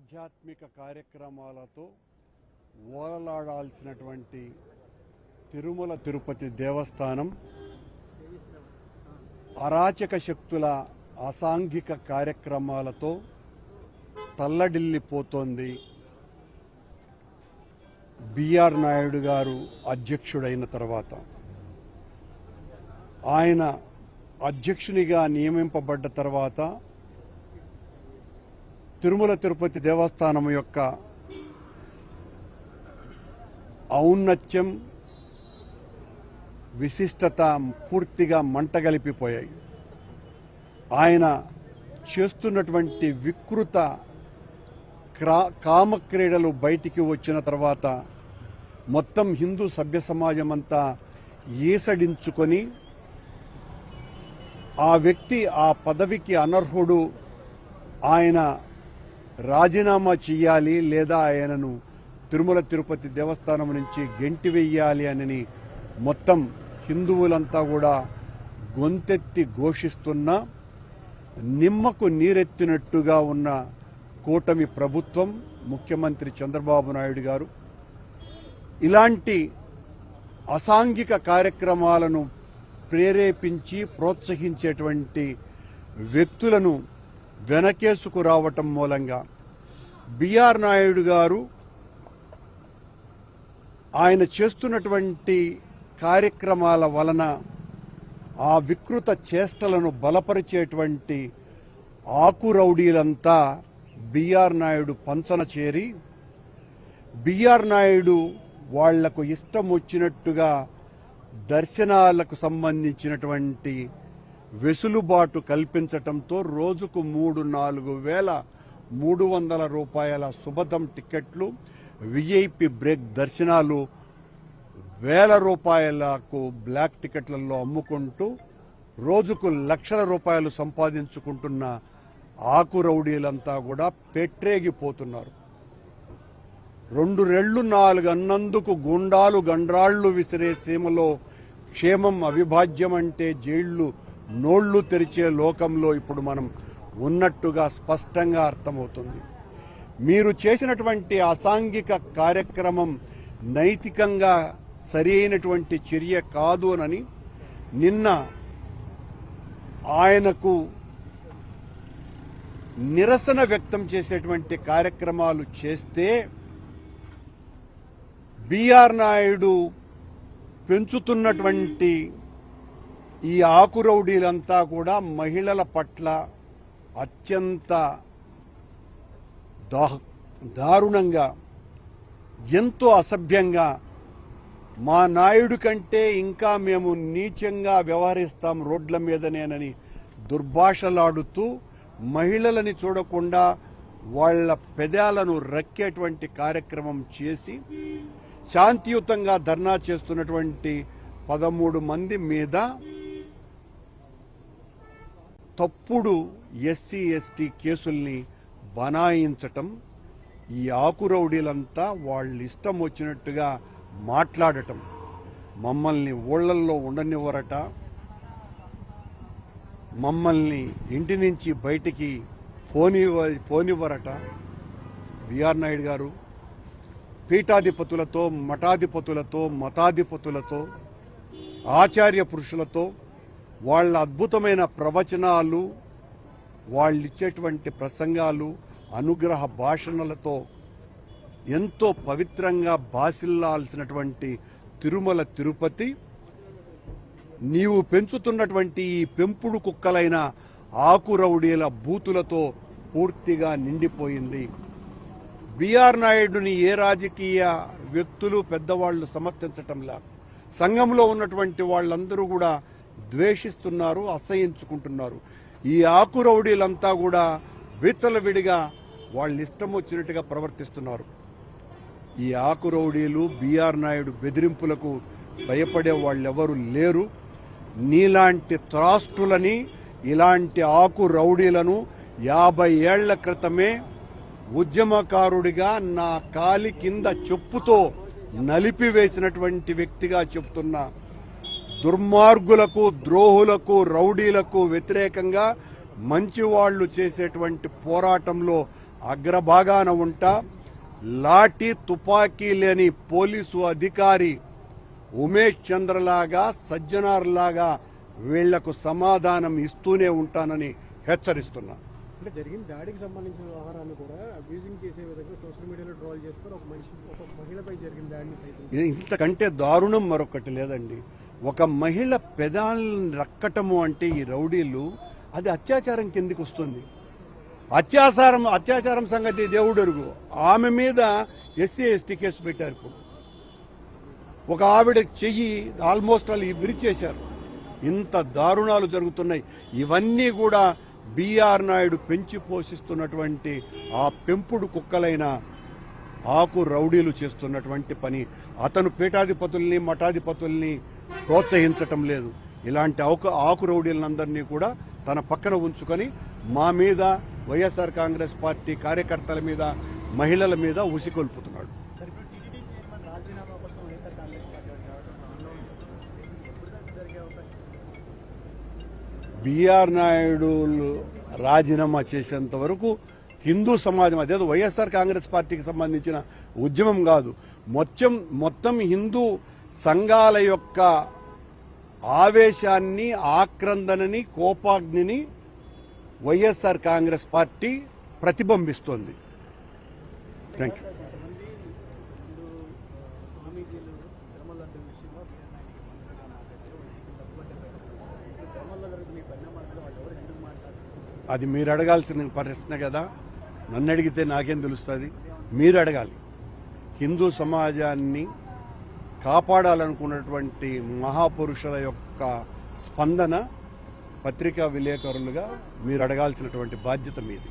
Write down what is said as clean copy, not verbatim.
ఆధ్యాత్మిక కార్యక్రమాలతో ఓలలాడాల్సినటువంటి తిరుమల తిరుపతి దేవస్థానం అరాచక శక్తుల అసాంఘిక కార్యక్రమాలతో తల్లడిల్లిపోతోంది. బిఆర్ నాయుడు గారు అధ్యక్షుడైన తర్వాత ఆయన అధ్యక్షునిగా నియమింపబడ్డ తర్వాత తిరుమల తిరుపతి దేవస్థానం యొక్క ఔన్నత్యం, విశిష్టత పూర్తిగా మంటగలిపిపోయాయి. ఆయన చేస్తున్నటువంటి వికృత కామక్రీడలు బయటికి వచ్చిన తర్వాత మొత్తం హిందూ సభ్య సమాజం అంతా ఈసడించుకొని ఆ వ్యక్తి ఆ పదవికి అనర్హుడు, ఆయన రాజీనామా చేయాలి లేదా ఆయనను తిరుమల తిరుపతి దేవస్థానం నుంచి గెంటివేయాలి అని మొత్తం హిందువులంతా కూడా గొంతెత్తి ఘోషిస్తున్న, నిమ్మకు నీరెత్తినట్టుగా ఉన్న కూటమి ప్రభుత్వం, ముఖ్యమంత్రి చంద్రబాబు నాయుడు గారు ఇలాంటి అసాంఘిక కార్యక్రమాలను ప్రేరేపించి ప్రోత్సహించేటువంటి వ్యక్తులను వెనకేసుకు రావటం మూలంగా బిఆర్ నాయుడు గారు ఆయన చేస్తున్నటువంటి కార్యక్రమాల వలన ఆ వికృత చేష్టలను బలపరిచేటువంటి ఆకురౌడీలంతా బిఆర్ నాయుడు పంచన చేరి బిఆర్ నాయుడు వాళ్లకు ఇష్టం వచ్చినట్టుగా దర్శనాలకు సంబంధించినటువంటి వెసులుబాటు కల్పించటంతో రోజుకు 3,000-4,300 రూపాయల సుభదం టికెట్లు, విఐపి బ్రేక్ దర్శనాలు 1,000 రూపాయలకు బ్లాక్ టికెట్లలో అమ్ముకుంటూ రోజుకు లక్షల రూపాయలు సంపాదించుకుంటున్న ఆకురౌడీలంతా కూడా పెట్టరేగిపోతున్నారు. 2 రెళ్లు 4 అన్నందుకు గుండాలు గండ్రాళ్లు విసిరే సీమలో క్షేమం అవిభాజ్యం అంటే జైళ్లు నోళ్లు తెరిచే లోకంలో ఇప్పుడు మనం ఉన్నట్టుగా స్పష్టంగా అర్థమవుతుంది. మీరు చేసినటువంటి అసాంఘిక కార్యక్రమం నైతికంగా సరి అయినటువంటి చర్య కాదు అని నిన్న ఆయనకు నిరసన వ్యక్తం చేసేటువంటి కార్యక్రమాలు చేస్తే బిఆర్ నాయుడు పెంచుతున్నటువంటి ఈ ఆకురౌడీలంతా కూడా మహిళల పట్ల అత్యంత దారుణంగా, ఎంతో అసభ్యంగా, మా నాయుడు కంటే ఇంకా మేము నీచంగా వ్యవహరిస్తాం రోడ్ల మీదనేనని దుర్భాషలాడుతూ మహిళలని చూడకుండా వాళ్ల పెదాలను రక్కేటువంటి కార్యక్రమం చేసి శాంతియుతంగా ధర్నా చేస్తున్నటువంటి 13 మంది మీద తప్పుడు ఎస్సీ ఎస్టీ కేసుల్ని బనాయించటం, ఈ ఆకురౌడీలంతా వాళ్ళ ఇష్టం వచ్చినట్టుగా మాట్లాడటం, మమ్మల్ని ఊళ్ళల్లో ఉండనివ్వరట, మమ్మల్ని ఇంటి నుంచి బయటికి పోనివ్వరట. బిఆర్ నాయుడు గారు పీఠాధిపతులతో, మఠాధిపతులతో, మతాధిపతులతో, ఆచార్య పురుషులతో వాళ్ళ అద్భుతమైన ప్రవచనాలు, వాళ్ళిచ్చేటువంటి ప్రసంగాలు, అనుగ్రహ భాషణలతో ఎంతో పవిత్రంగా బాసిల్లాల్సినటువంటి తిరుమల తిరుపతి నీవు పెంచుతున్నటువంటి ఈ పెంపుడు కుక్కలైన ఆకురౌడీల బూతులతో పూర్తిగా నిండిపోయింది. బిఆర్ నాయుడుని ఏ రాజకీయ వ్యక్తులు పెద్దవాళ్లు సమర్థించటంలా సంఘంలో ఉన్నటువంటి వాళ్ళందరూ కూడా ద్వేషిస్తున్నారు, అసహించుకుంటున్నారు. ఈ ఆకురౌడీలంతా కూడా విచ్చలవిడిగా వాళ్ళు ఇష్టం వచ్చినట్టుగా ప్రవర్తిస్తున్నారు. ఈ ఆకురౌడీలు, బిఆర్ నాయుడు బెదిరింపులకు భయపడే వాళ్ళెవరూ లేరు. నీలాంటి త్రాష్టులని, ఇలాంటి ఆకురౌడీలను 50 ఏళ్ల క్రితమే ఉద్యమకారుడిగా నా కాలి కింద చెప్పుతో నలిపివేసినటువంటి వ్యక్తిగా చెప్తున్నా, దుర్మార్గులకు, ద్రోహులకు, రౌడీలకు వ్యతిరేకంగా మంచివాళ్లు చేసేటువంటి పోరాటంలో అగ్రభాగాన ఉంటా లాఠీ తుపాకీ లేని పోలీసు అధికారి ఉమేష్ చంద్రలాగా సజ్జనార్లాగా వీళ్లకు సమాధానం ఇస్తూనే ఉంటానని హెచ్చరిస్తున్నా. అంటే జరిగిన దాడికి సంబంధించిన వ్యవహారాన్ని కూడా అబ్యూజింగ్ చేసే విధంగా సోషల్ మీడియాలో ట్రోల్ చేస్తారు. ఒక మహిళపై జరిగిన దాడిని సైతం ఇంతకంటే దారుణం మరొకటి లేదండి. ఒక మహిళ పెదాలను రక్కటము అంటే ఈ రౌడీలు అది అత్యాచారం కిందికి వస్తుంది. అత్యాచారం సంగతి దేవుడెరుగు. ఆమె మీద ఎస్సీ ఎస్టీ కేసు పెట్టారు. ఇప్పుడు ఒక ఆవిడ చెయ్యి ఆల్మోస్ట్ వాళ్ళు విరిచేశారు. ఇంత దారుణాలు జరుగుతున్నాయి. ఇవన్నీ కూడా బిఆర్ నాయుడు పెంచి పోషిస్తున్నటువంటి ఆ పెంపుడు కుక్కలైన ఆకు రౌడీలు చేస్తున్నటువంటి పని. అతను పీఠాధిపతుల్ని మఠాధిపతుల్ని ప్రోత్సహించటం లేదు. ఇలాంటి ఆకు రౌడీలందరినీ కూడా తన పక్కన ఉంచుకొని మా మీద, వైఎస్ఆర్ కాంగ్రెస్ పార్టీ కార్యకర్తల మీద, మహిళల మీద ఉసికొల్పుతున్నాడు. బిఆర్ నాయుడు రాజీనామా చేసేంత వరకు హిందూ సమాజం, అదేదో వైఎస్ఆర్ కాంగ్రెస్ పార్టీకి సంబంధించిన ఉద్యమం కాదు, మొత్తం హిందూ సంఘాల యొక్క ఆవేశాన్ని, ఆక్రందనని, కోపాగ్నిని వైఎస్ఆర్ కాంగ్రెస్ పార్టీ ప్రతిబింబిస్తోంది. Thank you. అది మీరు అడగాల్సిన ప్రశ్న కదా. నన్ను అడిగితే నాకేం తెలుస్తుంది? మీరు అడగాలి. హిందూ సమాజాన్ని కాపాడాలనుకున్నటువంటి మహాపురుషుల యొక్క స్పందన పత్రికా విలేకరులుగా మీరు అడగాల్సినటువంటి బాధ్యత మీది.